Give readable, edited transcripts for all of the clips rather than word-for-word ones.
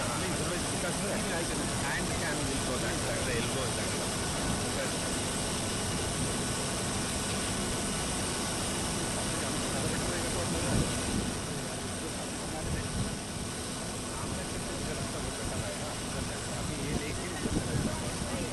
I mean, because hand can will go that side, the elbow is that way. Because अभी ये लेके उधर चला जाएगा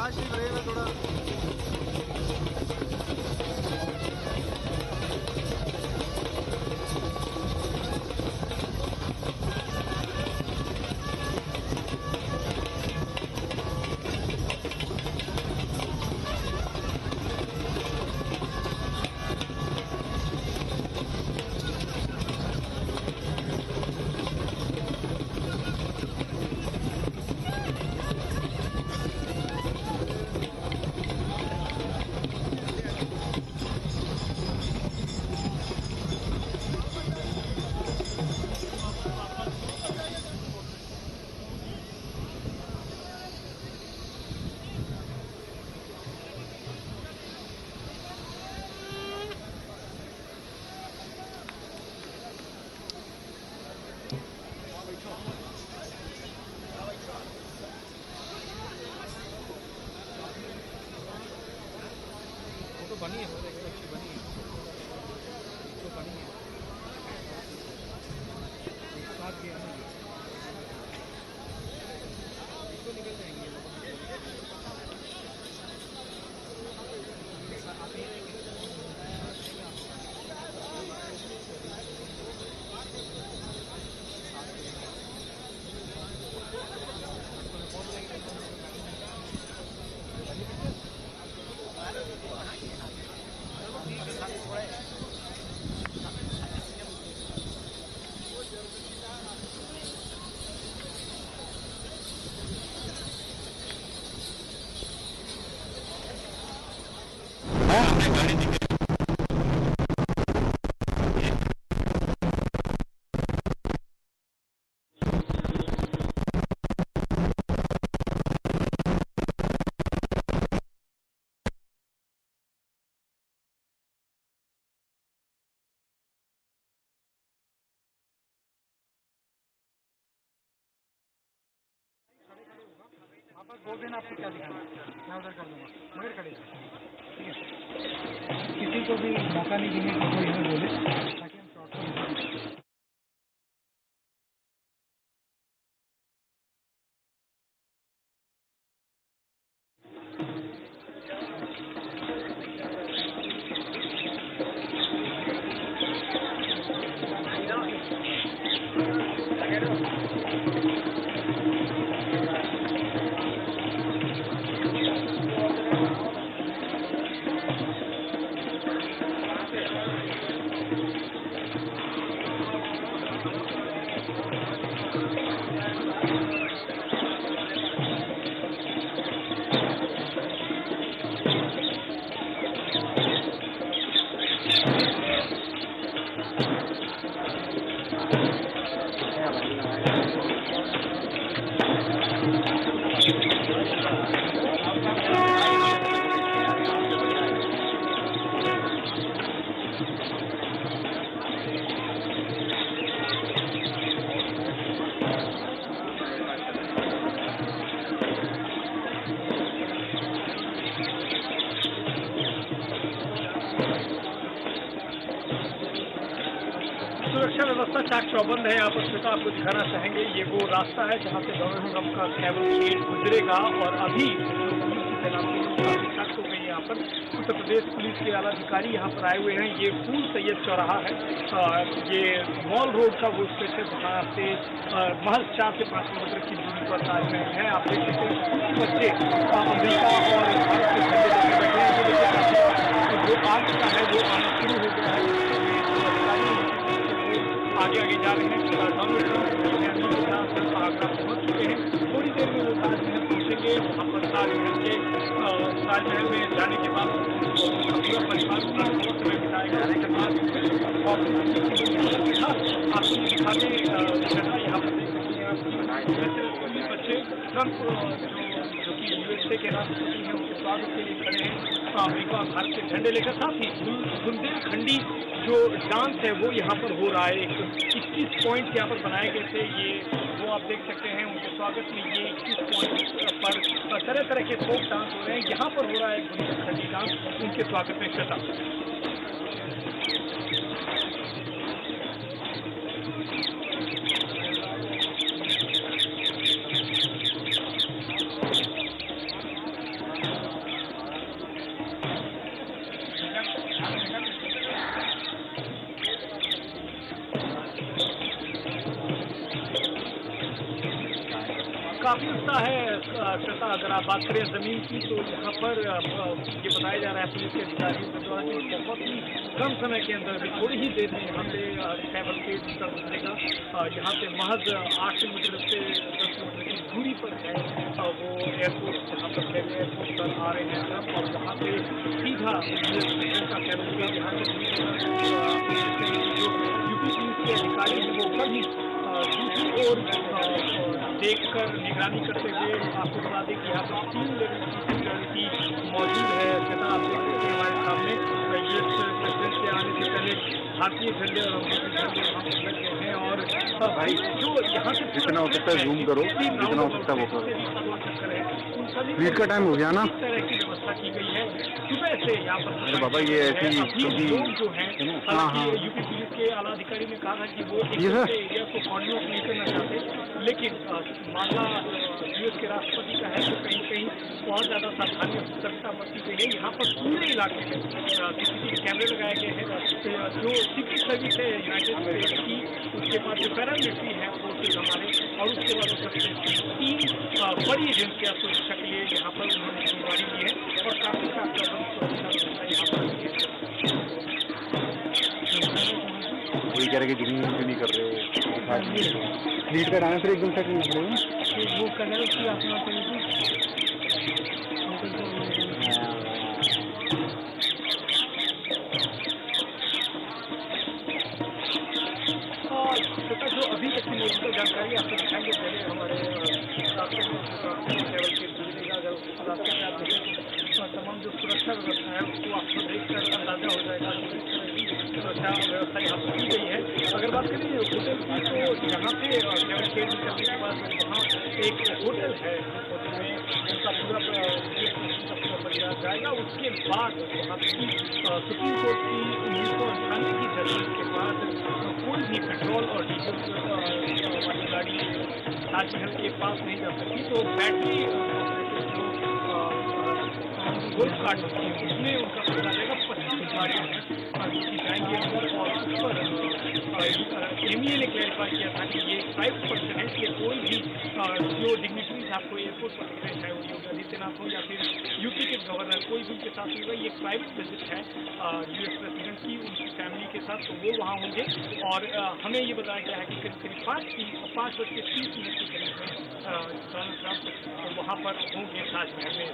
प्रकाश ही लगेगा थोड़ा। तो बनी है, अच्छी बनी है, तो बनी है, साथ गया है, इसको निकल जाएंगे वापस बोल देना आपको क्या दिखाना है, मैं उधर कर दूंगा, मगर खड़े ठीक है, किसी को भी मौका नहीं देंगे कि कोई हमें बोले, ताकि हम शॉर्ट को सुरक्षा व्यवस्था चाक चौबंद है। आप उसमें आपको दिखाना चाहेंगे, ये वो रास्ता है जहाँ से जमहल का कैवलकेड गुजरेगा और अभी हो गई यहाँ पर उत्तर प्रदेश पुलिस के आला अधिकारी यहाँ पर आए हुए हैं। ये फूल सैयद चौराहा है, ये मॉल रोड का वो स्पेस है जहाँ से महज 4 से 5 किलोमीटर की दूरी पर ताजमहल है। आप देख सकते हैं बच्चे अमेरिका और भारत के झंडे लेकर बैठे हैं। जो आज का है वो आना शुरू हो गया है, आगे आगे जा रहे हैं। डोनाल्ड ट्रंप आगरा पहुंच चुके हैं, थोड़ी देर में वो ताजमहल पहुंचेंगे। वहाँ पर ताजमहल में जाने के बाद पूरा परिवार समय बिताएगा। जाने के बाद आपको दिखा दें यहाँ पर बच्चे ट्रंप जो कि यूएसए के राष्ट्रपति हैं उनके स्वागत के लिए खड़े हैं अमेरिका और भारत के झंडे लेकर। साथ ही बुंदेलखंडी जो डांस है वो यहाँ पर हो रहा है। 21 पॉइंट यहाँ पर बनाए गए थे, ये वो आप देख सकते हैं उनके स्वागत में। ये 21 पॉइंट पर तरह तरह के फोक डांस हो रहे हैं। यहाँ पर हो रहा है बुंदेलखंडी डांस उनके स्वागत में। श्रद्धा काफ़ी उत्साह है। श्वेता, अगर आप बात करें ज़मीन की तो यहाँ पर ये बताया जा रहा है पुलिस के अधिकारियों के द्वारा कि बहुत ही कम समय के अंदर, थोड़ी ही देर में यहाँ पे ट्रैवल के उनका गुजरेगा। यहाँ से महज 8 किलोमीटर से 10 किलोमीटर की दूरी पर है वो एयरपोर्ट, जहाँ पर एयरपोर्ट पर आ रहे हैं ट्रम्प, और वहाँ से सीधा का कैबिनेट यहाँ से जो यूपी पुलिस के अधिकारी हैं वो कभी दूसरी ओर देखकर निगरानी करते हुए, आपको बता दें कि यहाँ पर 3 लेवल की सिक्योरिटी मौजूद है। जैसा आप देख सकते हैं हमारे सामने, यूएस प्रेसिडेंट के आने से पहले भारतीय झंडे और अमेरिकी झंडे वहाँ पर लग गए हैं। और भाई जो यहाँ से जितना हो सकता है जूम करो, जितना हो सकता है वो करो। मीट का टाइम हो गया ना, इस तरह की व्यवस्था की गई है सुबह से यहाँ पर। अरे बाबा ये ऐसी जो है, हालांकि यूपी पुलिस के आला अधिकारी ने कहा था कि वो एरिया को कॉर्डिनेट नहीं करना चाहते, लेकिन मामला यूएस के राष्ट्रपति का है तो कहीं कहीं बहुत ज़्यादा सावधानी और सतर्कता बरती गई है। यहाँ पर पूरे इलाके में सीसीटीवी कैमरे लगाए गए हैं। जो सीक्रेट सर्विस है यूनाइटेड स्टेट्स की, उसके बाद जो पैरामिलिट्री है फोर्सेज हमारे, और उसके बाद उत्तर प्रदेश की 3 बड़ी एजेंसियाँ सुरक्षा के लिए यहाँ पर उन्होंने जिम्मेदारी ली है, और काफ़ी यहाँ पर वही कह रहे कि जूम नहीं कर रहे हो। मीट का टाइम फिर एकदम सेट नहीं कर रहे हो वो कलर की अपना जो अभी तक की मौजूदा जानकारी आपको दिखाएंगे। पहले हमारे रास्ते में लेवल के गुजरेगा, अगर रास्ते में आप देखें तो तमाम जो सुरक्षा व्यवस्था है उसको आपको देखकर अंदाजा हो जाएगा कि किस तरह की सुरक्षा व्यवस्था यहाँ पर की गई है। अगर बात करें होटल की, तो यहाँ पे लेवल के निकलने के बाद वहाँ एक होटल है, होटल में उसका पूरा परिवार जाएगा। उसके बाद वहाँ की सुप्रीम कोर्ट की 1998 की जजमेंट के बाद कोई भी पेट्रोल और डीजल वाली गाड़ी ताजमहल के पास नहीं जा सकती। तो बैटरी गोल्फ कार्ड होती है, उसमें उनका पता रहेगा 25 गाड़ियाँ हैं जो जाएंगे अंदर, और उस पर एमईए ने क्लैरिफाई किया था कि ये 5% है कि कोई भी जो डिग्निटरीज आपको एयरपोर्ट पर मिले, चाहे वो योगी आदित्यनाथ हो या फिर यूपी के गवर्नर, कोई भी उनके साथ होगा। ये एक प्राइवेट विजिट है यूएस प्रेसिडेंट की उनकी फैमिली के साथ, तो वो वहाँ होंगे। और हमें ये बताया गया है कि करीब 5:30 के करीब में डोनाल्ड ट्रम्प वहाँ पर होंगे ताजमहल में।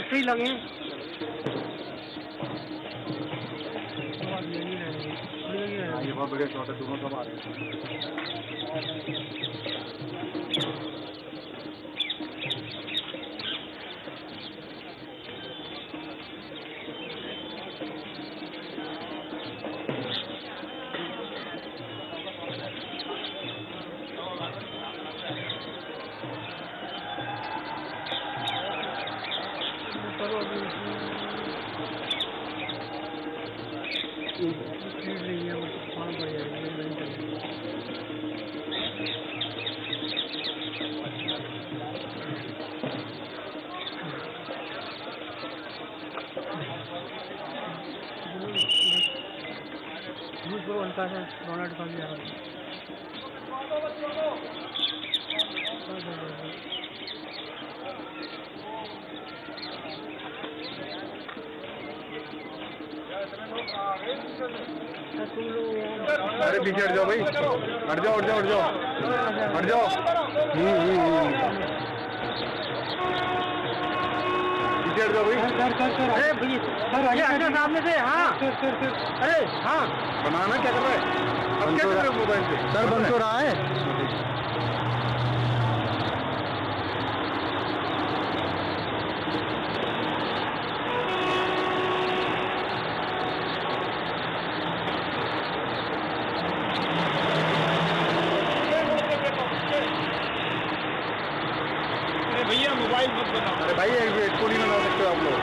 सही लगे ये बहुत बढ़िया शॉट है, दोनों सब आ रहे हैं। डोनाल्ड ट्रम्प अरे पीछे हट जाओ भाई, हट जाओ हट जाओ हट जाओ हट जाओ। पीछे हट जाओ भाई। अरे भैया सर सामने से। हाँ अरे हाँ बनाना क्या कर रहा है? अब क्या कर रहे हो मोबाइल पे? सर बंद हो रहा है। भैया मोबाइल मत बनाओ। अरे भाई इसको नहीं बना सकते आप लोग।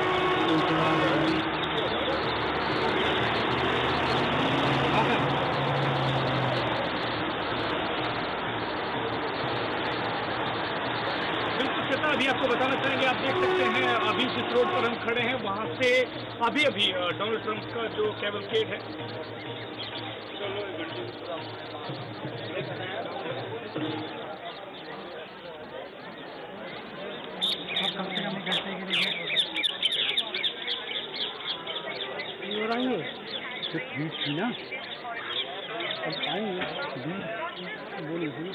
आपको बताना चाहेंगे, आप देख सकते हैं अभी जिस रोड पर हम खड़े हैं वहाँ से अभी डोनाल्ड ट्रंप का जो कैवलकेड है कम से कम घंटे के लिए और आएंगे सिर्फ बीच थी ना, अब आएंगे बोलिए थी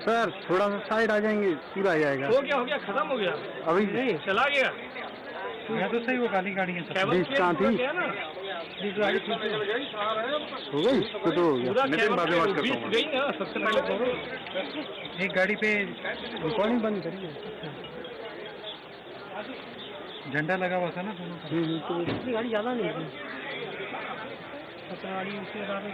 सर, थोड़ा सा साइड आ जाएंगे, पूरा आ जाएगा। हो गया खत्म हो गया, अभी नहीं चला गया। मैं तो सही, वो काली गाड़ी है बीच कहाँ थी, बीच गाड़ी हो गई तो हो गया। लेकिन बाद में बात करता हूँ गई ना सबसे पहले तो एक गाड़ी पे रिकॉर्डिंग बंद करिए, झंडा लगा हुआ था ना दोनों का, तो इतनी गाड़ी ज़्यादा नहीं थी, 17 गाड़ी उससे ज़्यादा थी।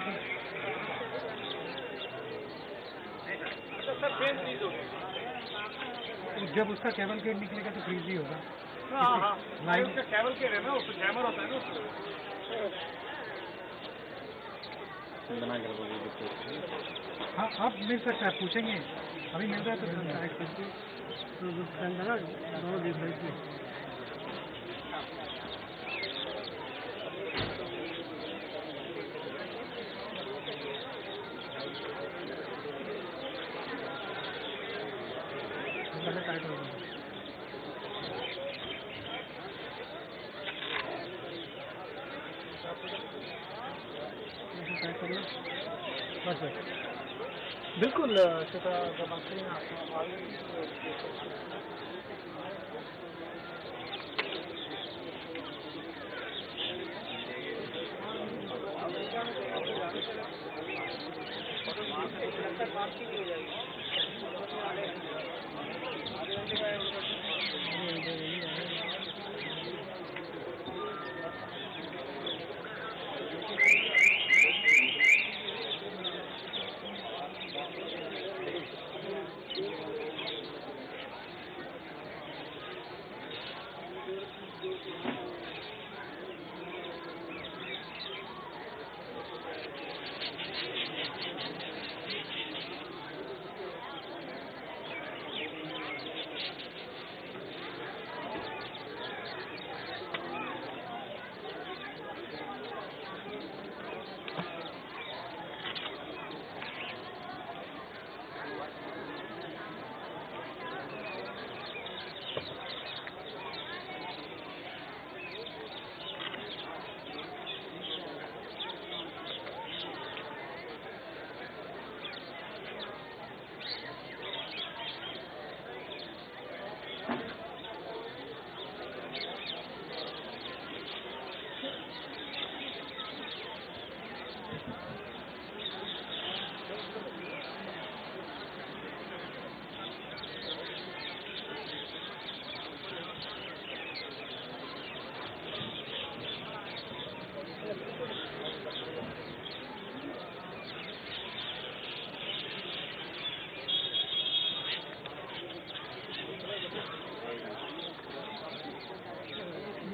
जब उसका केबल केट निकलेगा तो फ्रीज ही होगा। हाँ लाइन का केबल केट है ना, उसमें जैमर होता है ना हाँ आप मिल सकते हैं, पूछेंगे अभी मिल रहा है तो ऐड करके दोनों देख रहे थे। टाइट हो गया बस बिल्कुल छोटा जब आप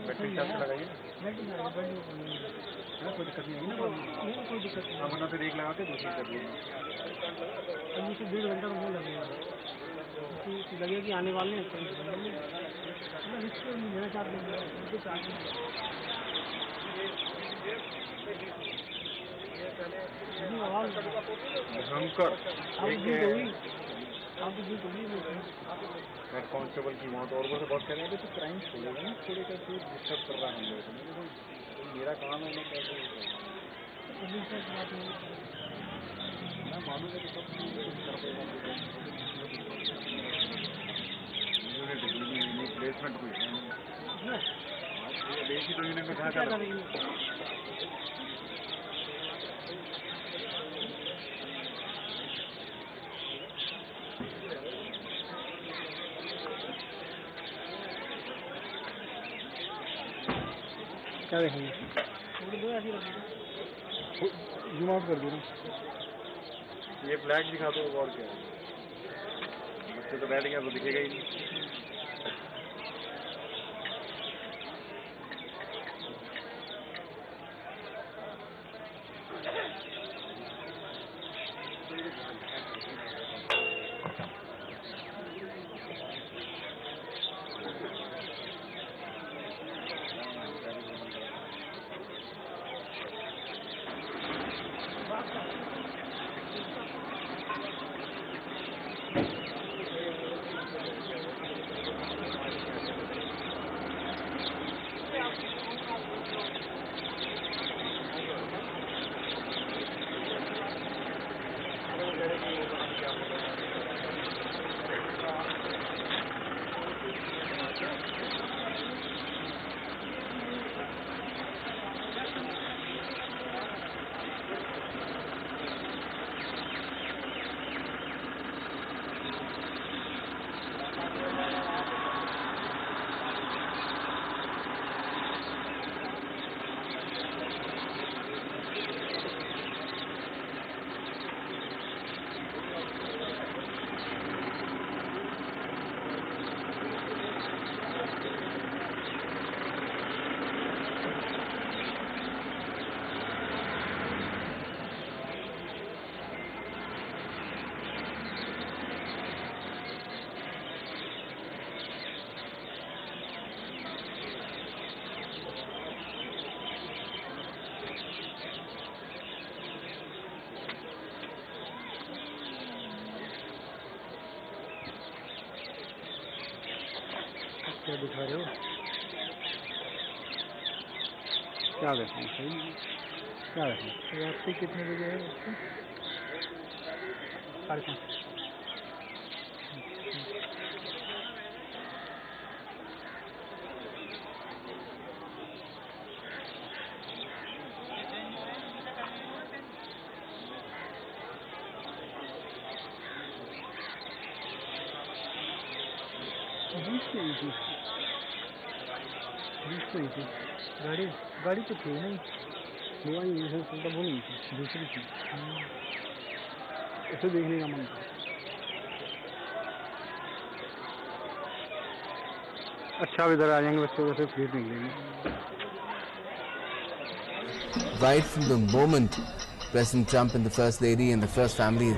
बैटरी चार्ज लगाइए ना, कोई दिक्कत नहीं आएगी ना, कोई दिक्कत नहीं। हम फिर एक लगाते दूसरी कर लेंगे, 1.5 घंटा मुझे लगेगा, लगेगा कि आने वाले हैं मेरा चार्ज हेड कांस्टेबल की मौत और वो से बहुत कह रहे हैं तो क्राइम छोड़ेगा ना, छोड़ेगा तो डिस्टर्ब कर रहा है हम लोगों को, मेरा काम है मैं कैसे मैं मानूंगा तो सब कर देगा, प्लेसमेंट हुई है देशी तो यूनियन में कहा था क्या देखेंगे, जूम आउट कर दो ना, ये फ्लैग दिखा दो और क्या, बच्चे तो बैठ गया तो दिखेगा ही नहीं। दिखा रहे हो क्या देखो सही क्या देखो रात्रि कितने बजे है उसको 5:30 गाड़ी गाड़ी तो थी नहीं हुआ ही नहीं तो वो नहीं थी दूसरी थी इसे देखने का मन था अच्छा इधर आ जाएंगे बच्चे वैसे फिर निकलेंगे Right from the moment President Trump and the First Lady and the First Family,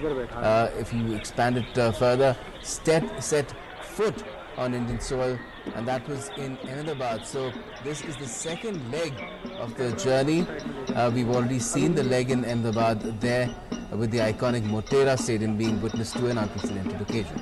if you expand it further, set foot on Indian soil, and that was in Ahmedabad. So this is the second leg of the journey. We've already seen the leg in Ahmedabad there with the iconic Motera Stadium being witness to an unprecedented occasion.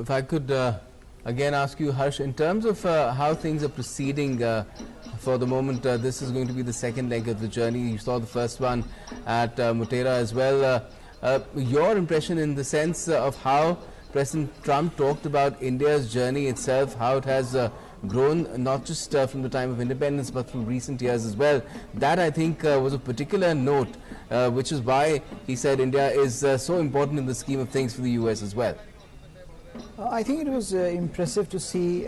If I could again ask you, Harsh, in terms of how things are proceeding for the moment, this is going to be the second leg of the journey. You saw the first one at Motera as well. Your impression in the sense of how President Trump talked about India's journey itself, how it has grown not just from the time of independence but from recent years as well. That I think was a particular note, which is why he said India is so important in the scheme of things for the US as well. I think it was impressive to see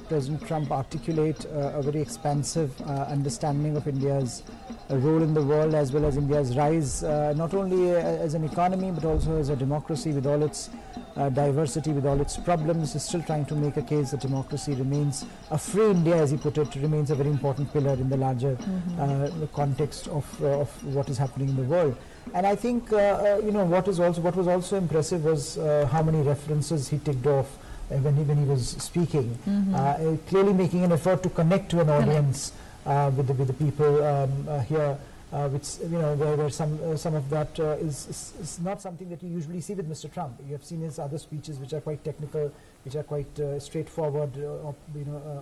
President Trump articulate a very expansive understanding of India's role in the world, as well as India's rise not only as an economy but also as a democracy with all its diversity, with all its problems. He's still trying to make a case that democracy remains a free India, as he put it, remains a very important pillar in the larger context of what is happening in the world. And I think what was also impressive was how many references he ticked off when he was speaking, clearly making an effort to connect to an audience with the people here, which where some of that is not something that you usually see with Mr. Trump. You have seen his other speeches, which are quite technical, which are quite straightforward,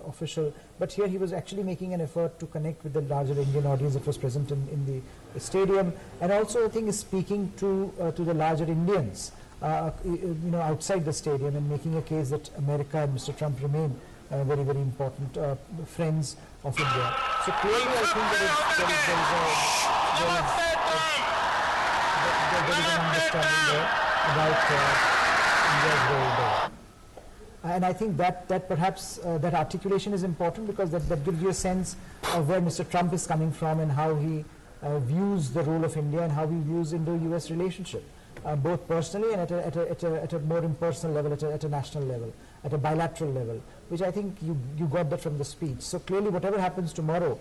official. But here he was actually making an effort to connect with the larger Indian audience that was present in the stadium, and also I think is speaking to the larger Indians, outside the stadium, and making a case that America and Mr. Trump remain very, very important friends of India. So clearly, I think there is an understanding there about India's role there. And I think that perhaps that articulation is important, because that gives you a sense of where Mr. Trump is coming from and how he views the role of India and how he views Indo-US relationship, both personally and at a more impersonal level, at a national level, at a bilateral level, which I think you got that from the speech. So clearly, whatever happens tomorrow,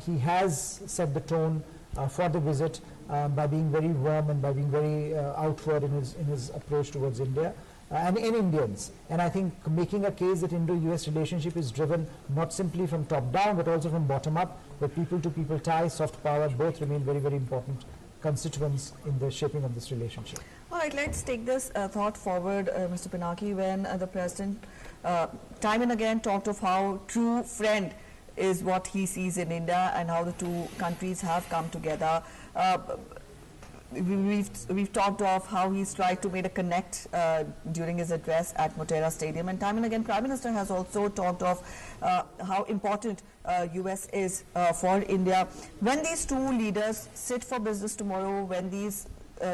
he has set the tone for the visit by being very warm and by being very outward in his approach towards India and Indians. And I think making a case that Indo-US relationship is driven not simply from top down but also from bottom up, where people-to-people ties, soft power, both remain very, very important constituents in the shaping of this relationship. All right, let's take this thought forward, Mr. Pinaki, when the President time and again talked of how true friend is what he sees in India and how the two countries have come together. We've talked of how he's tried to make a connect during his address at Motera Stadium, and time and again Prime Minister has also talked of how important US is for India. When these two leaders sit for business tomorrow, when these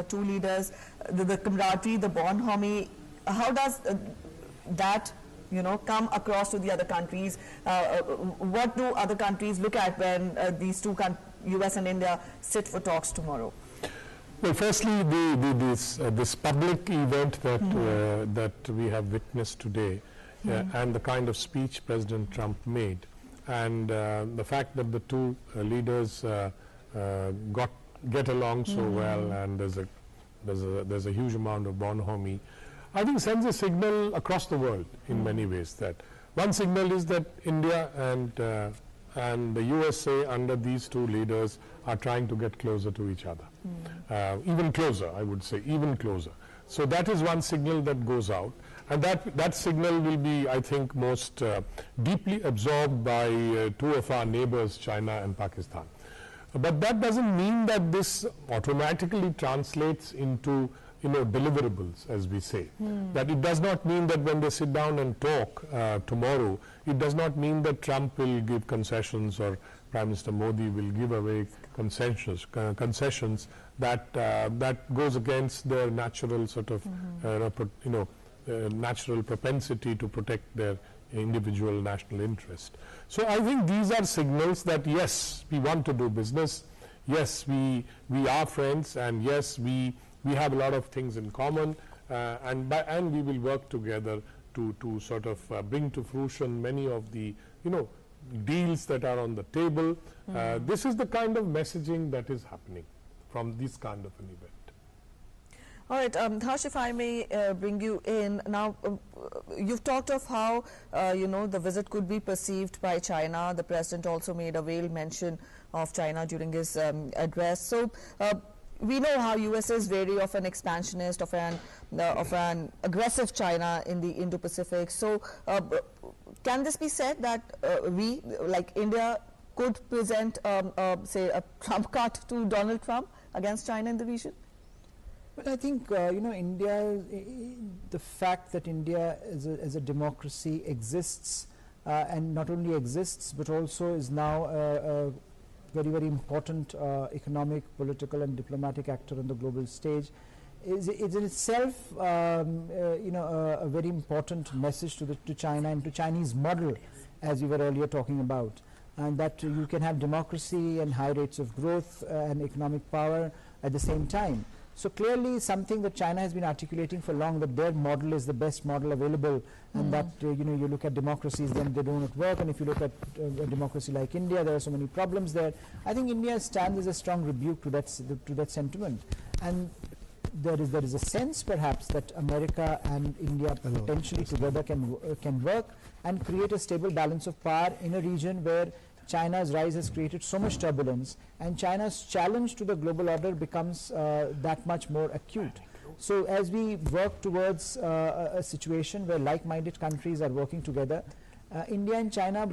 two leaders, the camaraderie, the bond, how does that come across to the other countries? What do other countries look at when these two US and India sit for talks tomorrow? Well, firstly, this public event that we have witnessed today, and the kind of speech President Trump made, and the fact that the two leaders get along so well, and there's a huge amount of bonhomie, I think sends a signal across the world in many ways. That one signal is that India and the USA under these two leaders are trying to get closer to each other. Even closer, I would say, even closer. So that is one signal that goes out, and that signal will be, I think, most deeply absorbed by two of our neighbors, China and Pakistan. But that doesn't mean that this automatically translates into deliverables, as we say. That it does not mean that when they sit down and talk tomorrow, it does not mean that Trump will give concessions or Prime Minister Modi will give away concessions that goes against their natural sort of natural propensity to protect their individual national interest. So I think these are signals that yes, we want to do business, yes, we are friends, and yes, we have a lot of things in common, and we will work together to sort of bring to fruition many of the deals that are on the table. This is the kind of messaging that is happening from this kind of an event. All right, Harsh, if I may bring you in now, you've talked of how the visit could be perceived by China. The president also made a veiled mention of China during his address. So we know how US is wary of an expansionist, of an aggressive China in the Indo-Pacific. So can this be said that we, like India, could present, say, a trump card to Donald Trump against China in the region? But I think, India, the fact that India as a democracy exists, and not only exists, but also is now a very, very important economic, political and diplomatic actor on the global stage, is in itself, a very important message to China and to Chinese model, as we were earlier talking about. And that you can have democracy and high rates of growth and economic power at the same time. So clearly something that China has been articulating for long, that their model is the best model available, and that you look at democracies, then they do not work, and if you look at a democracy like India, there are so many problems there. I think India stands as a strong rebuke to that sentiment, and there is a sense perhaps that America and India potentially together can work and create a stable balance of power in a region where China's rise has created so much turbulence, and China's challenge to the global order becomes that much more acute. So as we work towards a situation where like-minded countries are working together, India and China,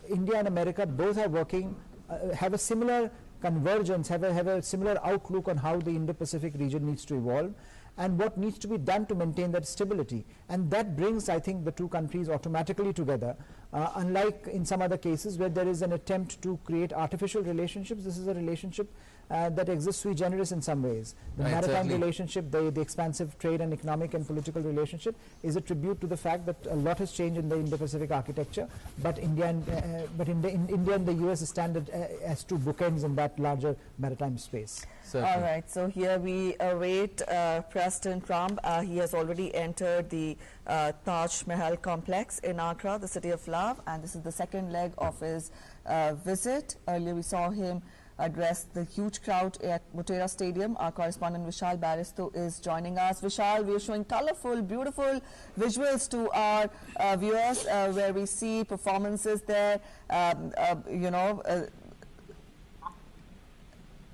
India and America both are working, have a similar convergence, have a similar outlook on how the Indo-Pacific region needs to evolve and what needs to be done to maintain that stability. And that brings, I think, the two countries automatically together. Unlike in some other cases where there is an attempt to create artificial relationships, this is a relationship that exists sui generis in some ways. The maritime relationship, the expansive trade and economic and political relationship is a tribute to the fact that a lot has changed in the Indo-Pacific architecture, but India and the US stand as two bookends in that larger maritime space. Certainly. All right, so here we await President Trump. He has already entered the Taj Mahal complex in Agra, the city of love, and this is the second leg of his visit. Earlier we saw him address the huge crowd at Motera Stadium. Our correspondent Vishal Baristo is joining us. Vishal, we are showing colorful, beautiful visuals to our viewers where we see performances there,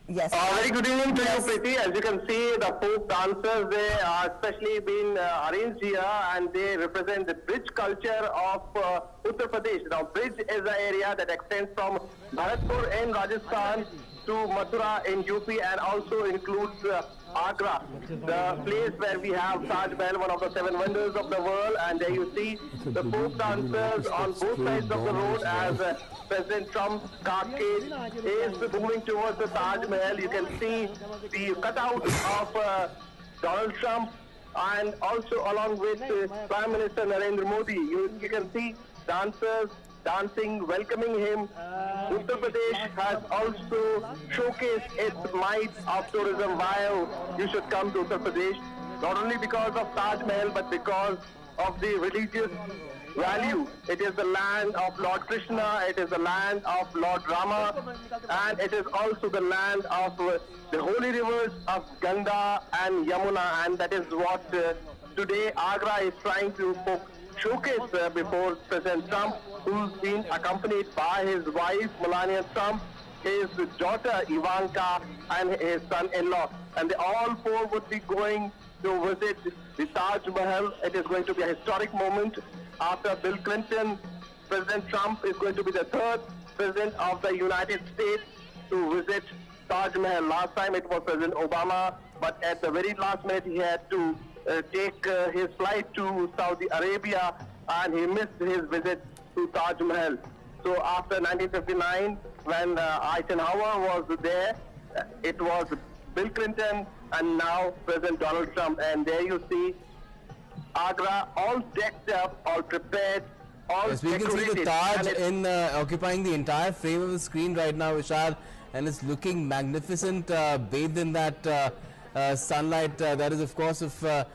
yes. Very good evening to you, Preeti. As you can see, the folk dancers, they are especially been arranged here, and they represent the bridge culture of Uttar Pradesh. Now, bridge is an area that extends from Bharatpur in Rajasthan to Mathura in UP, and also includes Agra, the place where we have Taj Mahal, one of the 7 wonders of the world. And there you see the folk dancers on both sides of the road as President Trump's carcade is moving towards the Taj Mahal. You can see the cutout of Donald Trump and also along with Prime Minister Narendra Modi. You can see dancers dancing, welcoming him. Uttar Pradesh has also showcased its might of tourism. Why you should come to Uttar Pradesh, not only because of Taj Mahal, but because of the religious value. It is the land of Lord Krishna, it is the land of Lord Rama, and it is also the land of the holy rivers of Ganga and Yamuna, and that is what today Agra is trying to showcase before President Trump, who's been accompanied by his wife Melania Trump, his daughter Ivanka, and his son-in-law. And they all four would be going to visit the Taj Mahal. It is going to be a historic moment. After Bill Clinton, President Trump is going to be the third president of the United States to visit Taj Mahal. Last time it was President Obama, but at the very last minute he had to take his flight to Saudi Arabia, and he missed his visit to Taj Mahal. So after 1959, when Eisenhower was there, it was Bill Clinton, and now President Donald Trump. And there you see Agra all decked up, all prepared, all yes, we can see the Taj in occupying the entire frame of the screen right now, Vishal, and it's looking magnificent, bathed in that sunlight. That is, of course, of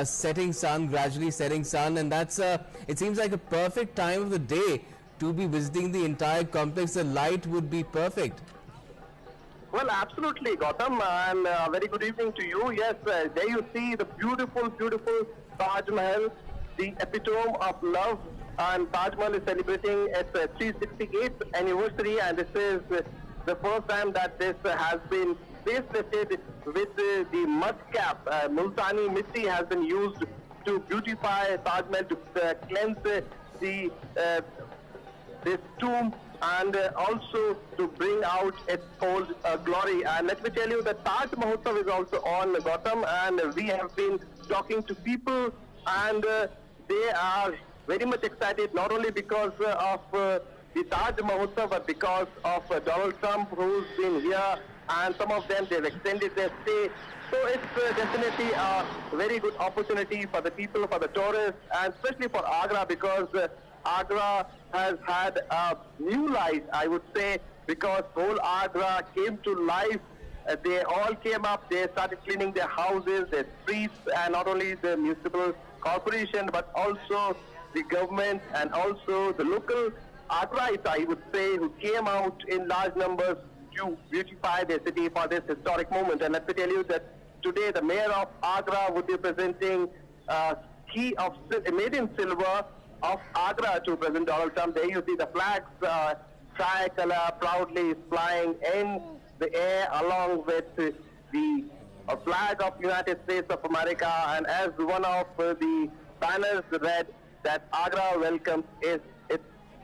setting sun, gradually setting sun, and that's it seems like a perfect time of the day to be visiting the entire complex. The light would be perfect. Well, absolutely, Gautam, and very good evening to you. Yes, there you see the beautiful, beautiful Taj Mahal, the epitome of love, and Taj Mahal is celebrating its 368th anniversary, and this is the first time that this has been facelifted with the mud cap. Multani mitti has been used to beautify Taj Mahal, to cleanse this tomb, and also to bring out its old glory. And let me tell you, the Taj Mahotsav is also on, Gautam, and we have been talking to people, and they are very much excited, not only because of the Taj Mahotsav, but because of Donald Trump, who's been here, and some of them, they've extended their stay. So it's definitely a very good opportunity for the people, for the tourists, and especially for Agra, because Agra has had a new life, I would say, because whole Agra came to life. They all came up, they started cleaning their houses, their streets, and not only the municipal corporation, but also the government and also the local Agraites, I would say, who came out in large numbers to beautify their city for this historic moment. And let me tell you that today the mayor of Agra would be presenting a key of made in silver of Agra to President Donald Trump. There you see the flags, tricolor proudly flying in the air, along with the flag of United States of America, and as one of the banners read that Agra welcomes its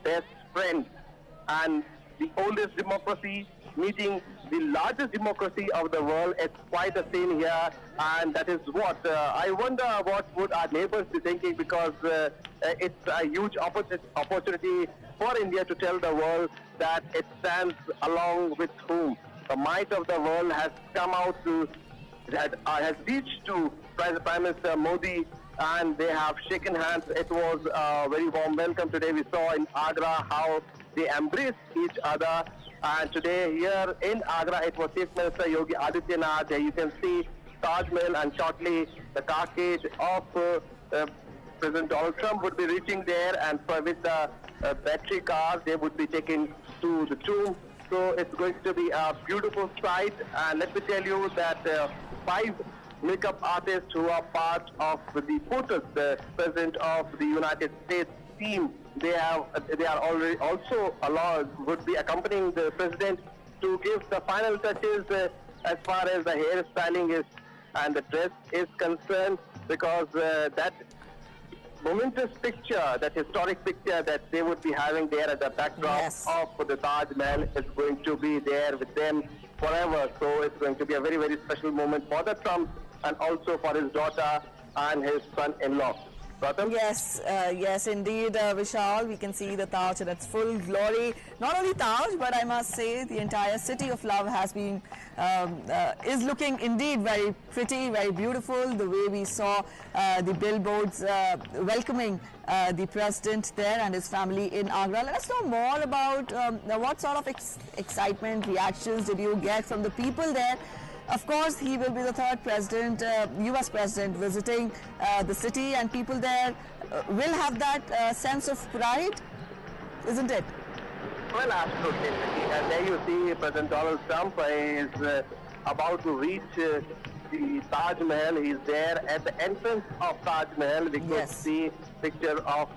best friend, and the oldest democracy meeting the largest democracy of the world. It's quite a scene here, and that is what I wonder what would our neighbors be thinking, because it's a huge opportunity for India to tell the world that it stands along with whom. The might of the world has come out to, has reached to Prime Minister Modi, and they have shaken hands. It was a very warm welcome today. We saw in Agra how they embraced each other. And today here in Agra, it was Chief Minister Yogi Adityanath. You can see Taj Mahal, and shortly the carcage of President Donald Trump would be reaching there, and with the battery cars, they would be taken to the tomb. So it's going to be a beautiful sight. And let me tell you that 5 makeup artists who are part of the POTUS, the President of the United States team, they are already also would be accompanying the President to give the final touches as far as the hairstyling is and the dress is concerned, because that momentous picture, that historic picture that they would be having there at the backdrop of the Taj Mahal is going to be there with them forever. So it's going to be a very, very special moment for the Trump and also for his daughter and his son-in-law. Pratham? Yes, yes, indeed, Vishal. We can see the Taj in its full glory. Not only Taj, but I must say the entire city of love has been is looking indeed very pretty, very beautiful. The way we saw the billboards welcoming the president there and his family in Agra. Let us know more about what sort of excitement, reactions did you get from the people there? Of course, he will be the third president, US president, visiting the city, and people there will have that sense of pride, isn't it? Well, absolutely. And there you see President Donald Trump is about to reach the Taj Mahal. He's there at the entrance of Taj Mahal. We could see picture of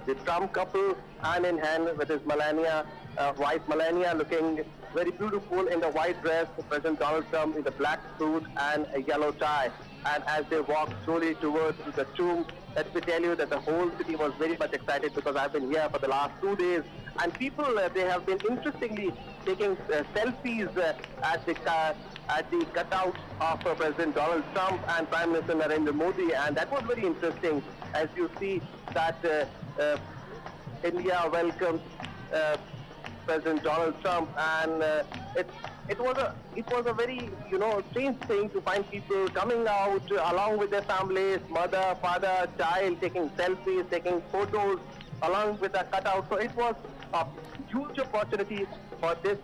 the Trump couple hand in hand with his wife Melania, looking very beautiful in the white dress. President Donald Trump in the black suit and a yellow tie. And as they walk slowly towards the tomb, let me tell you that the whole city was very much excited, because I've been here for the last 2 days, and people they have been interestingly taking selfies at the cutout of President Donald Trump and Prime Minister Narendra Modi, and that was very interesting. As you see that India welcomes President Donald Trump, and it was a very strange thing to find people coming out along with their families, mother, father, child, taking selfies, taking photos along with a cutout. So it was a huge opportunity for this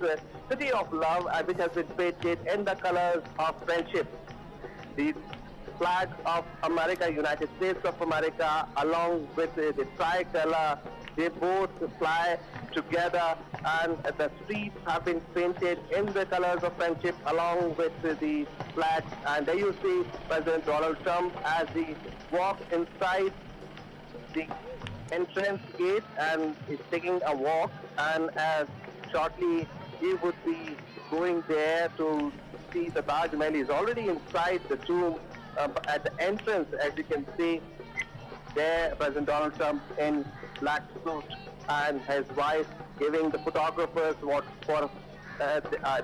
city of love, which has been painted in the colors of friendship. The flag of America, United States of America, along with the tricolor, they both fly together, and the streets have been painted in the colors of friendship along with the flag. And there you see President Donald Trump as he walks inside the entrance gate and is taking a walk, and as shortly he would be going there to see the Taj Mahal. He's already inside the tomb at the entrance, as you can see there, President Donald Trump in black suit and his wife giving the photographers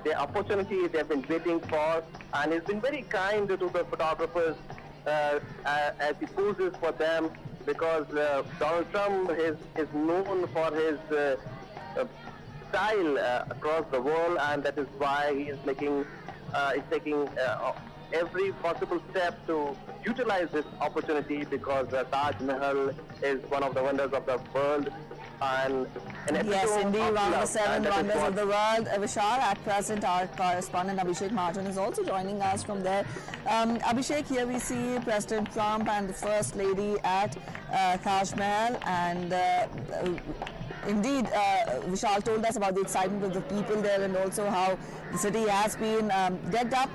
the opportunity they've been waiting for, and he's been very kind to the photographers as he poses for them, because Donald Trump is known for his style across the world, and that is why he is taking every possible step to utilize this opportunity, because Taj Mahal is one of the wonders of the world. And yes, indeed, one of the 7 wonders of the world. Vishal, at present, our correspondent Abhishek Mahajan is also joining us from there. Abhishek, here we see President Trump and the First Lady at Taj Mahal, and indeed, Vishal told us about the excitement of the people there, and also how the city has been decked up.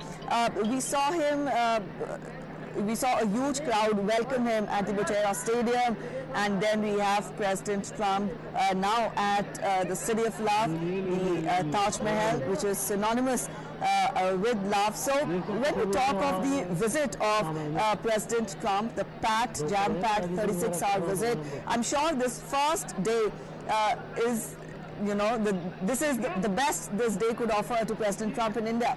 We saw a huge crowd welcome him at the Motera Stadium, and then we have President Trump now at the City of Love, the Taj Mahal, which is synonymous with love. So when we talk of the visit of President Trump, the packed, jam-packed 36-hour visit, I'm sure this first day is, this is the best this day could offer to President Trump in India.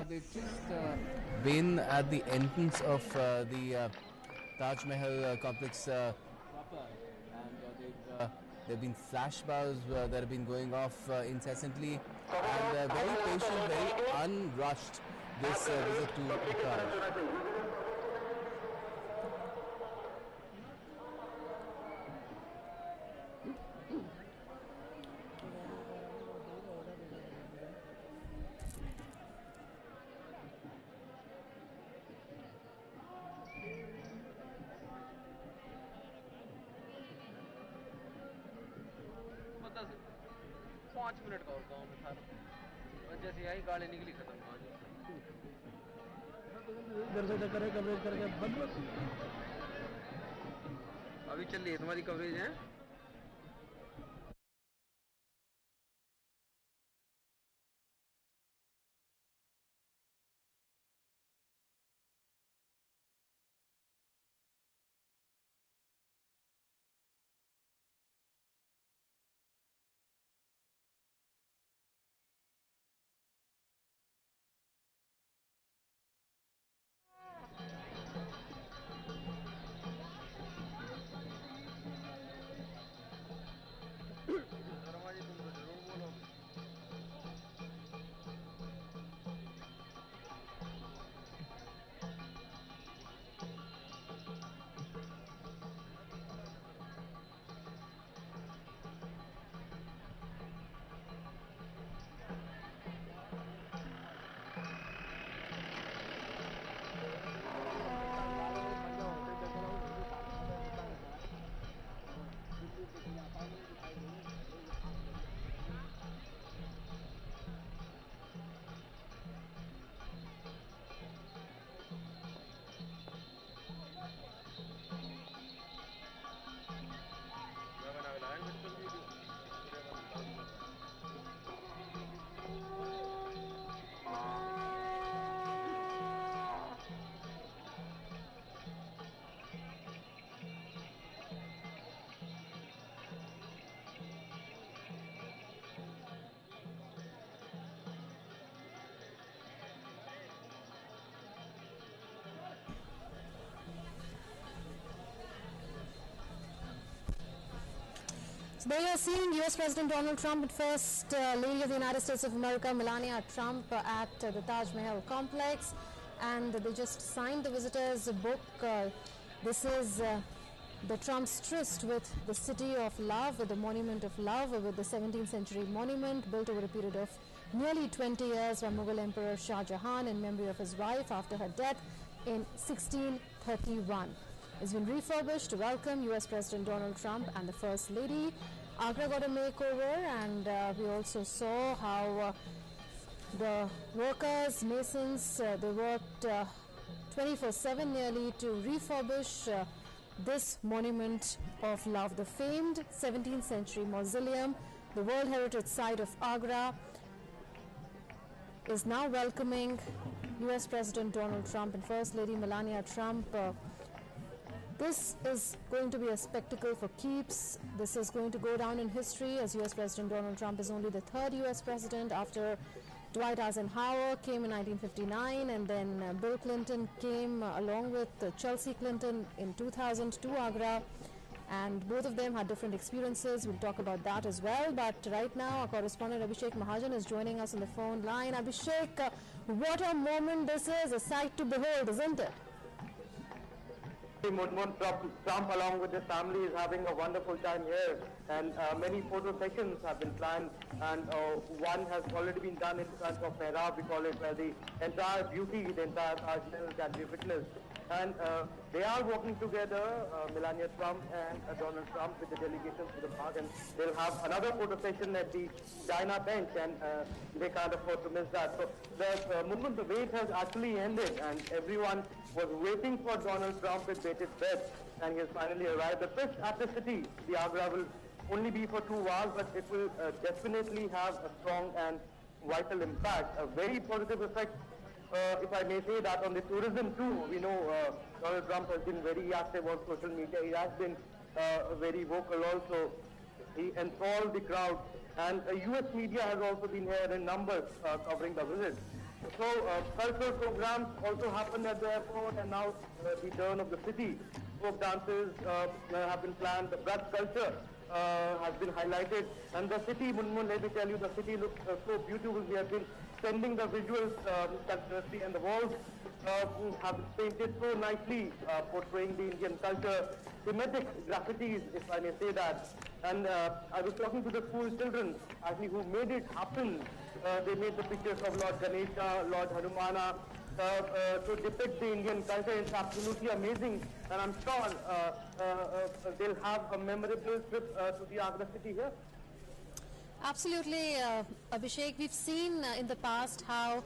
They've just been at the entrance of the Taj Mahal complex proper, and there have been flashbulbs that have been going off incessantly, and very patient, very unrushed this visit to the Taj. अभी चल रही है तुम्हारी coverage है। So there you are seeing US President Donald Trump and First Lady of the United States of America, Melania Trump, at the Taj Mahal complex, and they just signed the visitors book. This is the Trump's tryst with the City of Love, with the Monument of Love, with the 17th century monument built over a period of nearly 20 years by Mughal Emperor Shah Jahan in memory of his wife after her death in 1631. It's been refurbished to welcome US President Donald Trump and the First Lady. Agra got a makeover, and we also saw how the workers, masons, they worked 24/7 nearly to refurbish this Monument of Love. The famed 17th century mausoleum, the World Heritage Site of Agra, is now welcoming US President Donald Trump and First Lady Melania Trump. This is going to be a spectacle for keeps. This is going to go down in history, as US President Donald Trump is only the third US president after Dwight Eisenhower came in 1959, and then Bill Clinton came along with Chelsea Clinton in 2000 to Agra, and both of them had different experiences. We'll talk about that as well. But right now, our correspondent Abhishek Mahajan is joining us on the phone line. Abhishek, what a moment this is, a sight to behold, isn't it? Trump, along with his family, is having a wonderful time here, and many photo sessions have been planned, and one has already been done in front of Mehrab, we call it, where the entire beauty, the entire Taj Mahal can be witnessed. And they are working together, Melania Trump and Donald Trump, with the delegations to the park, and they'll have another photo session at the China bench, and they can't afford to miss that. So the wait has actually ended, and everyone was waiting for Donald Trump with bated breath, and he has finally arrived. The first after city, the Agra, will only be for 2 hours, but it will definitely have a strong and vital impact, a very positive effect. If I may say that, on the tourism too. We know Donald Trump has been very active on social media. He has been very vocal also. He enthralled the crowd, and US media has also been here in numbers covering the visit. So cultural programs also happened at the airport, and now the turn of the city. Folk dances have been planned. The Braj culture has been highlighted, and the city, Munmun, let me tell you, the city looks so beautiful. We have been sending the visuals continuously, and the walls have been painted so nicely, portraying the Indian culture, thematic graffitis, if I may say that. And I was talking to the school children, actually, who made it happen. They made the pictures of Lord Ganesha, Lord Hanumana, to depict the Indian culture. It's absolutely amazing, and I'm sure they'll have a memorable trip to the Agra city here. Absolutely, Abhishek. We've seen in the past how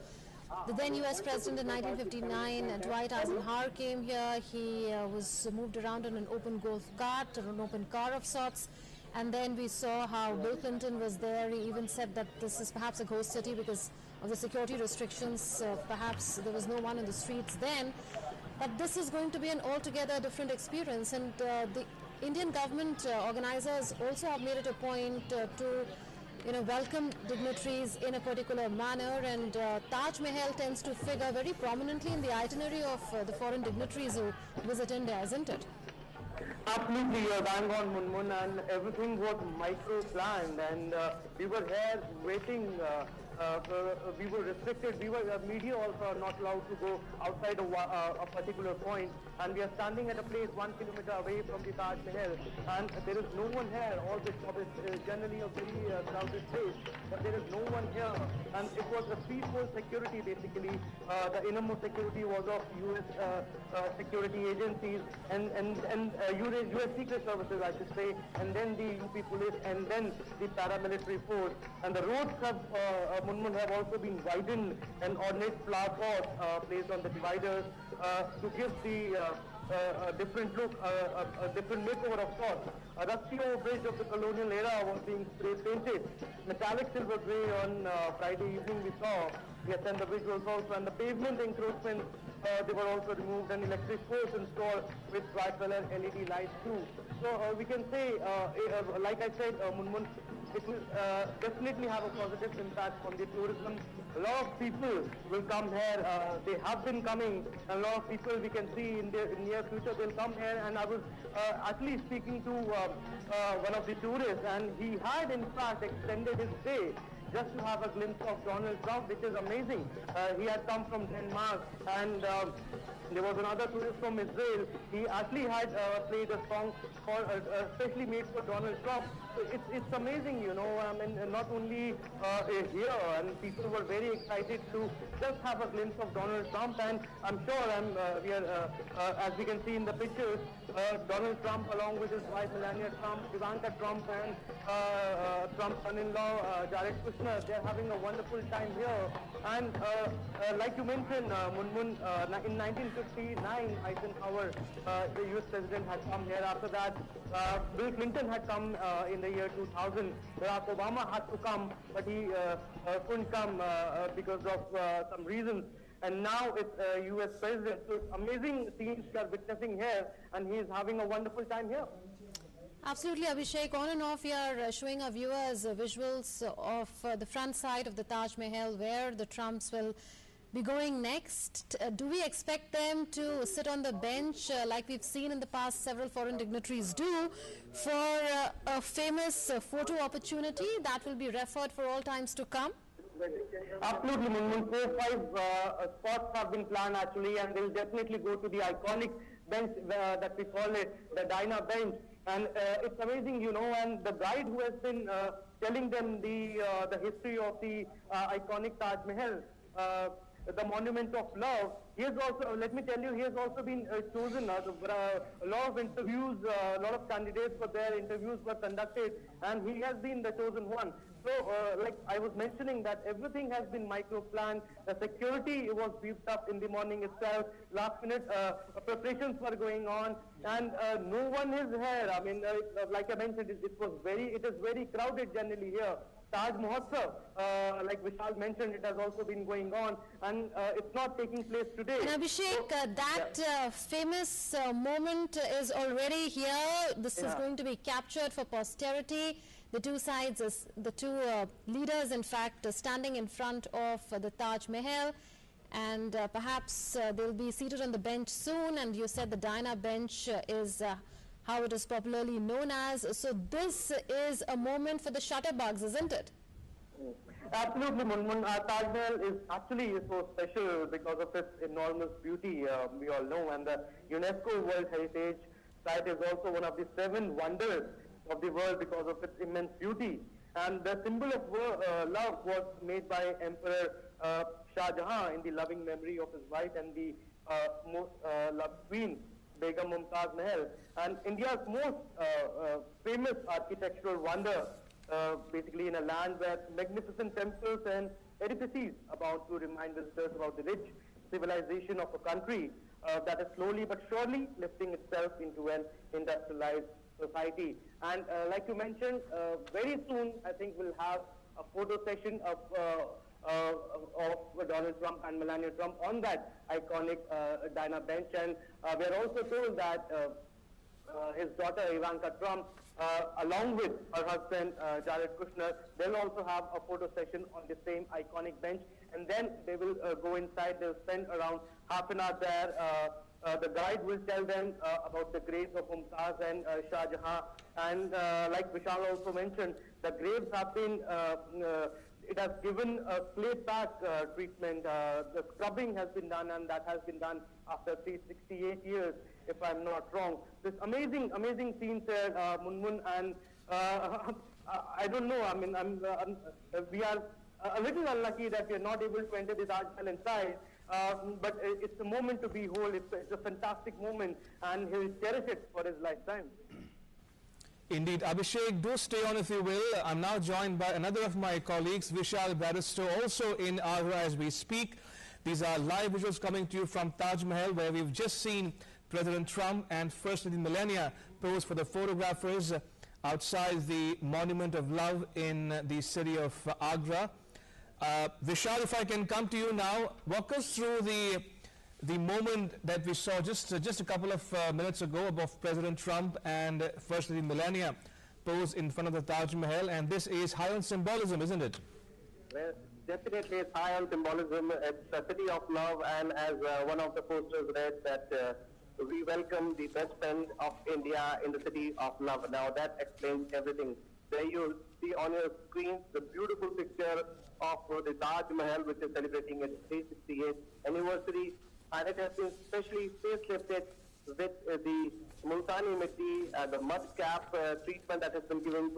the then US President in 1959, Dwight Eisenhower, came here. He was moved around in an open golf cart, or an open car of sorts. And then we saw how Bill Clinton was there. He even said that this is perhaps a ghost city because of the security restrictions. Perhaps there was no one in the streets then. But this is going to be an altogether different experience. And the Indian government organizers also have made it a point to welcome dignitaries in a particular manner, and Taj Mahal tends to figure very prominently in the itinerary of the foreign dignitaries who visit India, isn't it? Absolutely, you're bang on, Munmun, and everything was micro-planned, and we were here waiting. We were restricted. Media also are not allowed to go outside a particular point, and we are standing at a place 1 kilometer away from the Taj Mahal, and there is no one here. All this is generally a very crowded place, but there is no one here, and it was a peaceful security basically. The innermost security was of U.S. security agencies and U.S. Secret Services, I should say, and then the UP police, and then the paramilitary force, and the roads have Munmun have also been widened, and ornate flower pots placed on the dividers to give the different look, a different makeover of sorts. A rusty old bridge of the colonial era was being spray painted. Metallic silver grey on Friday evening we saw. We have sent the visuals also, and the pavement encroachments, they were also removed, and electric poles installed with bright color LED lights too. So we can say, like I said, Munmun, it will definitely have a positive impact on the tourism. A lot of people will come here. They have been coming. A lot of people we can see in the near future they'll come here. And I was actually speaking to one of the tourists, and he had in fact extended his stay just to have a glimpse of Donald Trump, which is amazing. He had come from Denmark, and there was another tourist from Israel. He actually had played a song for, especially made for Donald Trump. So it's amazing, you know. I mean, not only here, and people were very excited to just have a glimpse of Donald Trump. And I'm sure, we are, as we can see in the pictures, Donald Trump, along with his wife Melania Trump, Ivanka Trump, and Trump's son-in-law Jared Kushner, they're having a wonderful time here. And like you mentioned, Munmun, in 1959, Eisenhower, the US president, had come here. After that, Bill Clinton had come in the year 2000. Barack Obama had to come, but he couldn't come because of some reasons. And now it's US president. So it's amazing scenes we are witnessing here, and he is having a wonderful time here. Absolutely, Abhishek. On and off, we are showing our viewers visuals of the front side of the Taj Mahal, where the Trumps will be going next. Do we expect them to sit on the bench like we've seen in the past several foreign dignitaries do for a famous photo opportunity that will be referred for all times to come? Absolutely, Munmun. 4-5 spots have been planned actually, and they'll definitely go to the iconic bench that we call it, the Diner bench. And it's amazing, you know, and the guide who has been telling them the history of the iconic Taj Mahal, the monument of love, he has also, let me tell you, he has also been chosen. A lot of interviews, a lot of candidates for their interviews were conducted, and he has been the chosen one. So, like I was mentioning, that everything has been micro-planned. The security was beefed up in the morning itself. Last minute preparations were going on, and no one is here. I mean, like I mentioned, it is very crowded generally here. Taj Mahotsav, like Vishal mentioned, it has also been going on, and it's not taking place today. And Abhishek, so, famous moment is already here. This is going to be captured for posterity. The two sides, the two leaders, in fact, standing in front of the Taj Mahal, and perhaps they'll be seated on the bench soon. And you said the Diner bench is how it is popularly known as. So this is a moment for the shutterbugs, isn't it? Absolutely, Munmun. Taj Mahal is actually so special because of its enormous beauty, we all know, and the UNESCO World Heritage Site is also one of the 7 wonders of the world because of its immense beauty. And the symbol of love was made by Emperor Shah Jahan in the loving memory of his wife and the most loved queen, Begum Mumtaz Mahal. And India's most famous architectural wonder, basically in a land where magnificent temples and edifices abound to remind visitors about the rich civilization of a country that is slowly but surely lifting itself into an industrialized society. And like you mentioned, very soon I think we'll have a photo session of Donald Trump and Melania Trump on that iconic Diner bench. And we are also told that his daughter Ivanka Trump, along with her husband Jared Kushner, they'll also have a photo session on the same iconic bench, and then they will go inside. They'll spend around half an hour there. The guide will tell them about the graves of Mumtaz and Shah Jahan. And like Vishal also mentioned, the graves have been, it has given a clay pack treatment. The scrubbing has been done, and that has been done after 368 years, if I'm not wrong. This amazing scenes here, Munmun, and I don't know, I mean, we are a little unlucky that we are not able to enter the Taj Mahal inside. But it's a moment to behold. It's a fantastic moment, and he'll cherish it for his lifetime. Indeed. Abhishek, do stay on if you will. I'm now joined by another of my colleagues, Vishal Barrister, also in Agra as we speak. These are live visuals coming to you from Taj Mahal, where we've just seen President Trump and First Lady Melania pose for the photographers outside the Monument of Love in the city of Agra. Vishal, if I can come to you now, walk us through the moment that we saw just a couple of minutes ago of President Trump and First Lady Melania pose in front of the Taj Mahal, and this is high on symbolism, isn't it? Well, definitely it's high on symbolism. It's a city of love, and as one of the posters read that we welcome the best friend of India in the city of love. Now that explains everything. There you see on your screen the beautiful picture of the Taj Mahal, which is celebrating its 368th anniversary, and it has been specially facelifted with the Multani Mitti, the mud cap treatment that has been given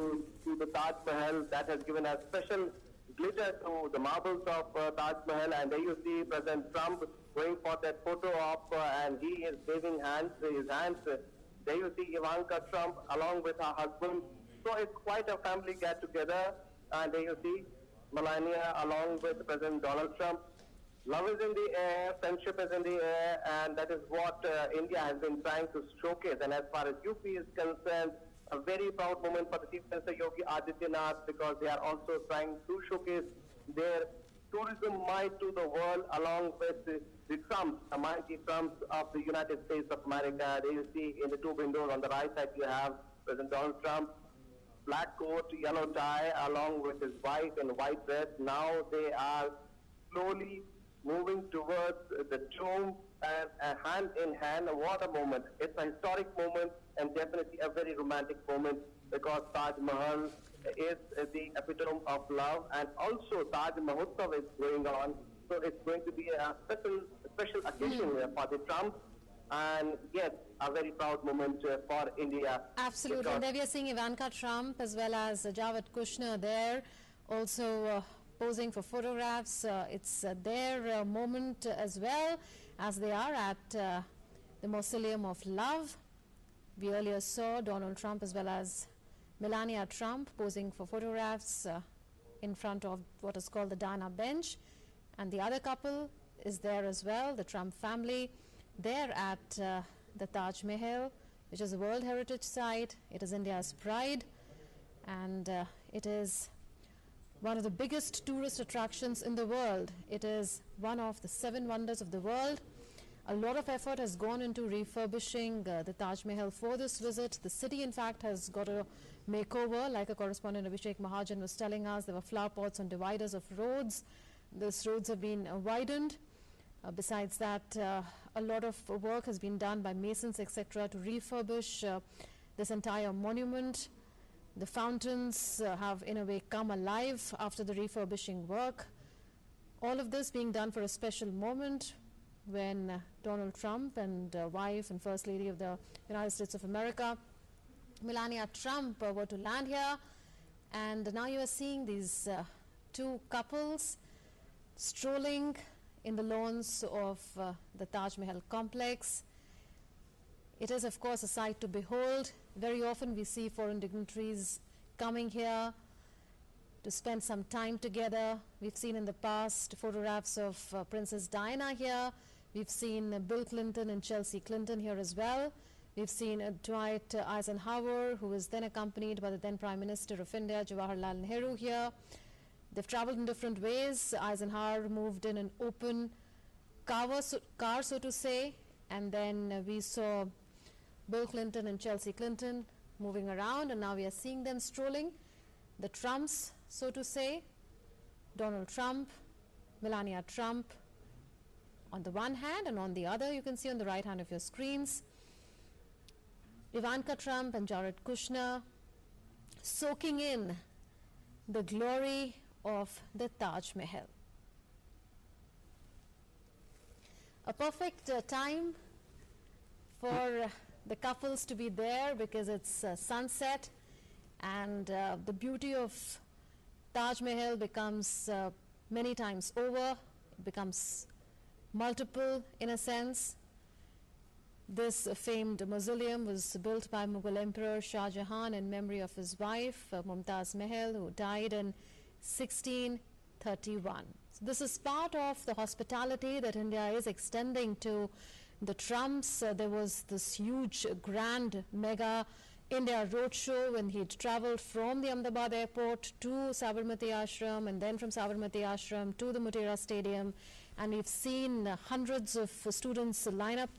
to the Taj Mahal. That has given a special glitter to the marbles of Taj Mahal. And there you see President Trump going for that photo op, and he is waving his hands. There you see Ivanka Trump along with her husband. So it's quite a family get-together. And there you see Melania along with President Donald Trump. Love is in the air, friendship is in the air, and that is what India has been trying to showcase. And as far as UP is concerned, a very proud moment for the Chief Minister Yogi Adityanath, because they are also trying to showcase their tourism might to the world along with the Trumps, the mighty Trumps of the United States of America. There you see in the two windows on the right side you have President Donald Trump, black coat, yellow tie, along with his wife in white dress. Now they are slowly moving towards the tomb and hand in hand. What a moment. It's a historic moment and definitely a very romantic moment, because Taj Mahal is the epitome of love, and also Taj Mahotsav is going on. So it's going to be a special occasion for the Trump, and yes, a very proud moment for India. Absolutely. And there we are seeing Ivanka Trump as well as Jared Kushner there, also posing for photographs. It's their moment as well, as they are at the Mausoleum of Love. We earlier saw Donald Trump as well as Melania Trump posing for photographs in front of what is called the Diana Bench. And the other couple is there as well, the Trump family. They're at the Taj Mahal, which is a World Heritage Site. It is India's pride, and it is one of the biggest tourist attractions in the world. It is one of the 7 wonders of the world. A lot of effort has gone into refurbishing the Taj Mahal for this visit. The city, in fact, has got a makeover. Like a correspondent, Abhishek Mahajan, was telling us, there were flower pots on dividers of roads. These roads have been widened. Besides that, a lot of work has been done by masons, etc., to refurbish this entire monument. The fountains have, in a way, come alive after the refurbishing work. All of this being done for a special moment when Donald Trump and wife and First Lady of the United States of America, Melania Trump, were to land here. And now you are seeing these two couples strolling in the lawns of the Taj Mahal complex. It is, of course, a sight to behold. Very often we see foreign dignitaries coming here to spend some time together. We've seen in the past photographs of Princess Diana here. We've seen Bill Clinton and Chelsea Clinton here as well. We've seen Dwight Eisenhower, who was then accompanied by the then Prime Minister of India, Jawaharlal Nehru, here. They've traveled in different ways. Eisenhower moved in an open car, so to say, and then we saw Bill Clinton and Chelsea Clinton moving around, and now we are seeing them strolling. The Trumps, so to say, Donald Trump, Melania Trump on the one hand, and on the other you can see on the right hand of your screens, Ivanka Trump and Jared Kushner soaking in the glory of the Taj Mahal. A perfect time for the couples to be there, because it's sunset, and the beauty of Taj Mahal becomes many times over. It becomes multiple in a sense. This famed mausoleum was built by Mughal Emperor Shah Jahan in memory of his wife Mumtaz Mahal, who died in 1631. So this is part of the hospitality that India is extending to the Trumps. There was this huge, grand, mega India roadshow when he traveled from the Ahmedabad airport to Sabarmati Ashram, and then from Sabarmati Ashram to the Motera Stadium. And we've seen hundreds of students line up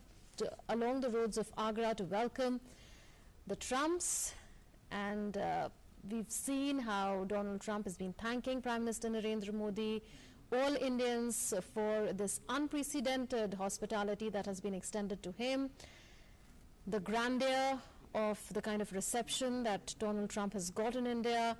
along the roads of Agra to welcome the Trumps. And we've seen how Donald Trump has been thanking Prime Minister Narendra Modi, all Indians, for this unprecedented hospitality that has been extended to him. The grandeur of the kind of reception that Donald Trump has got in India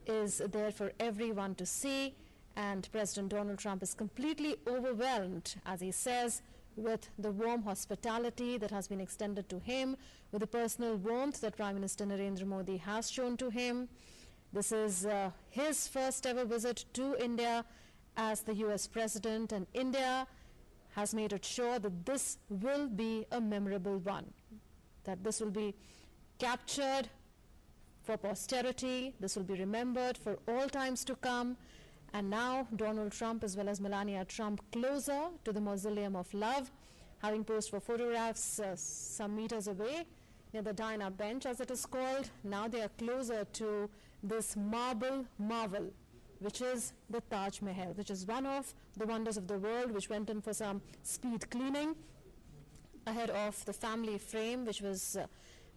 is there for everyone to see, and President Donald Trump is completely overwhelmed, as he says, with the warm hospitality that has been extended to him, with the personal warmth that Prime Minister Narendra Modi has shown to him. This is his first ever visit to India as the US President, and India has made it sure that this will be a memorable one, that this will be captured for posterity, this will be remembered for all times to come. And now Donald Trump as well as Melania Trump closer to the Mausoleum of Love, having posed for photographs some meters away near the dine-up bench, as it is called. Now they are closer to this marble marvel, which is the Taj Mahal, which is one of the wonders of the world, which went in for some speed cleaning ahead of the family frame, which was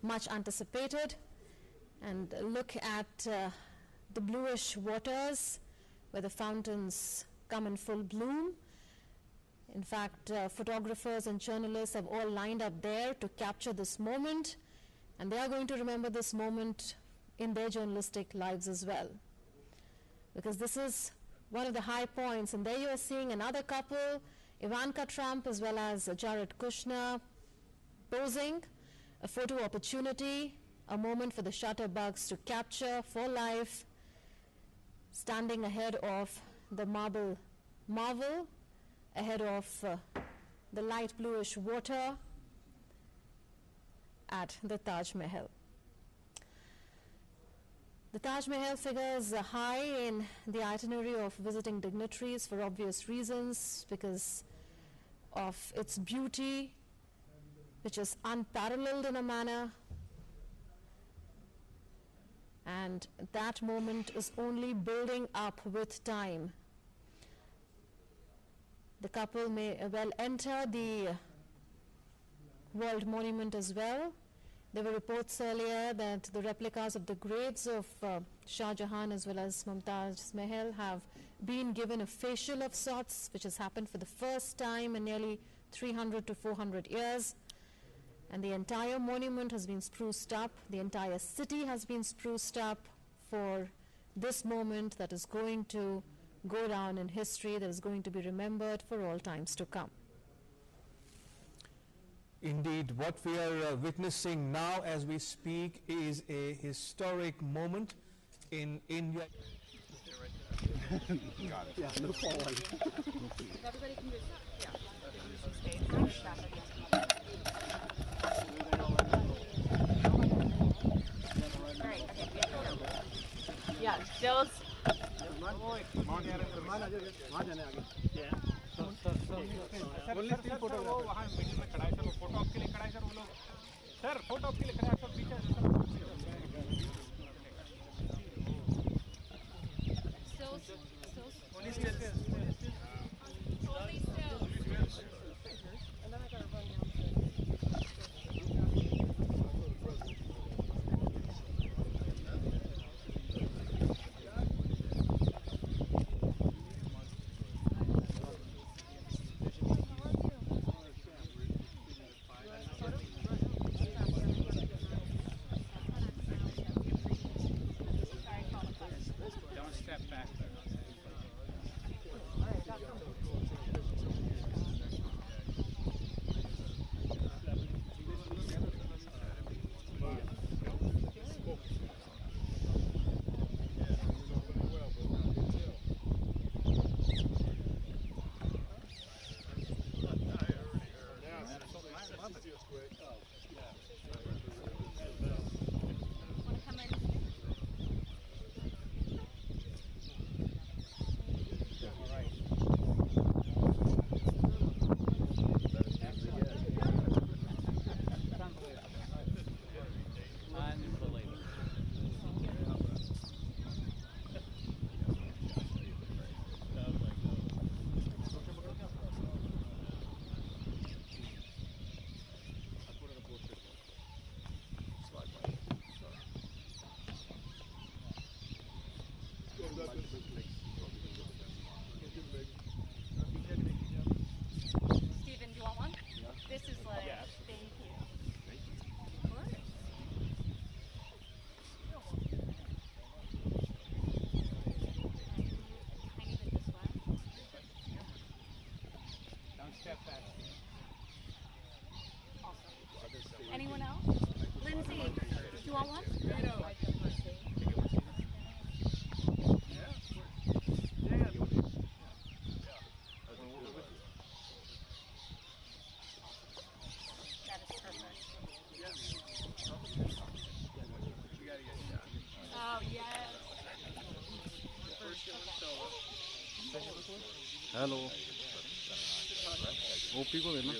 much anticipated. And look at the bluish waters where the fountains come in full bloom. In fact, photographers and journalists have all lined up there to capture this moment, and they are going to remember this moment in their journalistic lives as well, because this is one of the high points. And there you are seeing another couple, Ivanka Trump as well as Jared Kushner, posing, a photo opportunity, a moment for the shutterbugs to capture for life, standing ahead of the marble marvel, ahead of the light bluish water at the Taj Mahal. The Taj Mahal figures high in the itinerary of visiting dignitaries for obvious reasons, because of its beauty, which is unparalleled in a manner. And that moment is only building up with time. The couple may well enter the World Monument as well. There were reports earlier that the replicas of the graves of Shah Jahan as well as Mumtaz Mahal have been given a facial of sorts, which has happened for the first time in nearly 300 to 400 years. And the entire monument has been spruced up. The entire city has been spruced up for this moment that is going to go down in history, that is going to be remembered for all times to come. Indeed, what we are witnessing now as we speak is a historic moment in India. Got it. Yeah, move forward. Everybody can just, yeah. Yeah, Jill's. Only still photographer. वो वहाँ middle में खड़ा है sir, वो photo op के लिए खड़ा है सर, वो लोग सर फोटो ऑप के लिए खड़ा है सर, पीछे only still You want one? That is perfect. Oh, yes. Hello OP को देना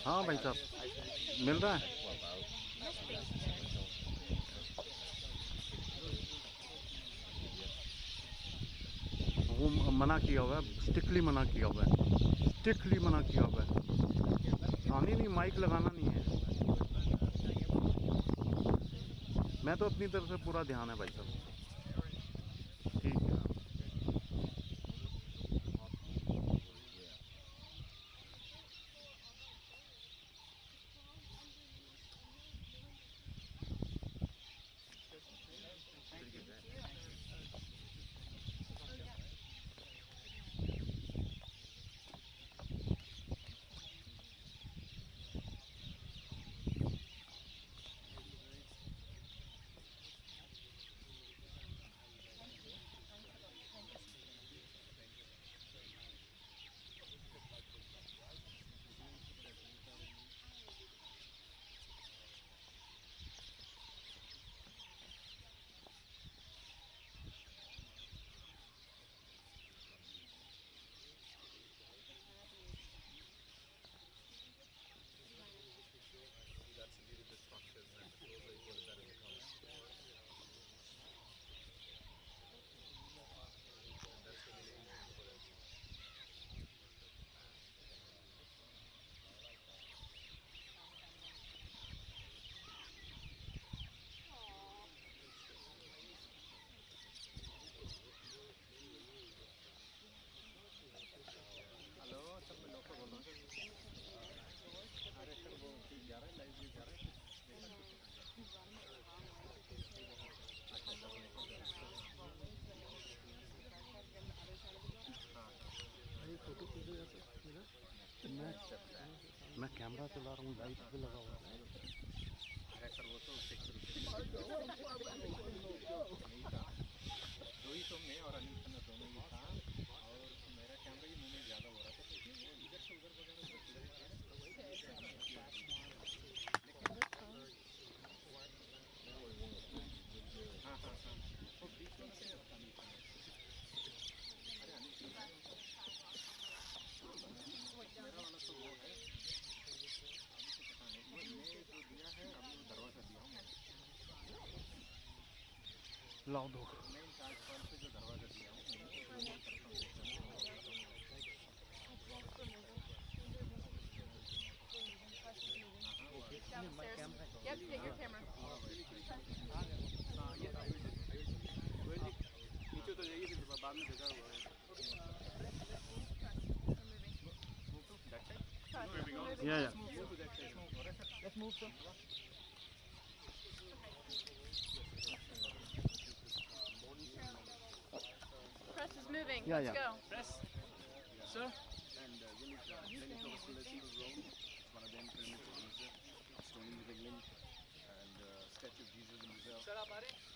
हाँ भाई साहब मिल रहा है वो मना किया हुआ है स्ट्रिक्टली मना किया हुआ है स्ट्रिक्टली मना किया हुआ है हाँ नहीं माइक लगाना नहीं है मैं तो अपनी तरफ से पूरा ध्यान है भाई साहब ठीक है मैं कैमरा चला रहा हूँ लाइट पे लगा हुआ है सर वो तो रोहित तो मैं और अनिल खन्ना दोनों ही था और मेरा कैमरा ही मूवमेंट ज़्यादा हो रहा था तो इधर से उधर वगैरह हाँ हाँ हाँ वो बीच में से अरे अनिल मेरा वाला तो वो है मैं जो दिया है अभी वो दरवाज़ा दिया हूँ लाओ दो मैं इंचार्ज कॉल पे जो दरवाज़ा दिया हूँ Yep, take your camera. नीचे तो जाइए फिर बाद में देखा हुआ yeah. Let's move, sir. Press is moving. Yeah, Let's yeah. go. Press. Sir. And you need clinical installation of Rome. It's one of them pyramids of Giza, stone with a link, and statue of Jesus in Brazil. Sir, आप आ रहे हैं?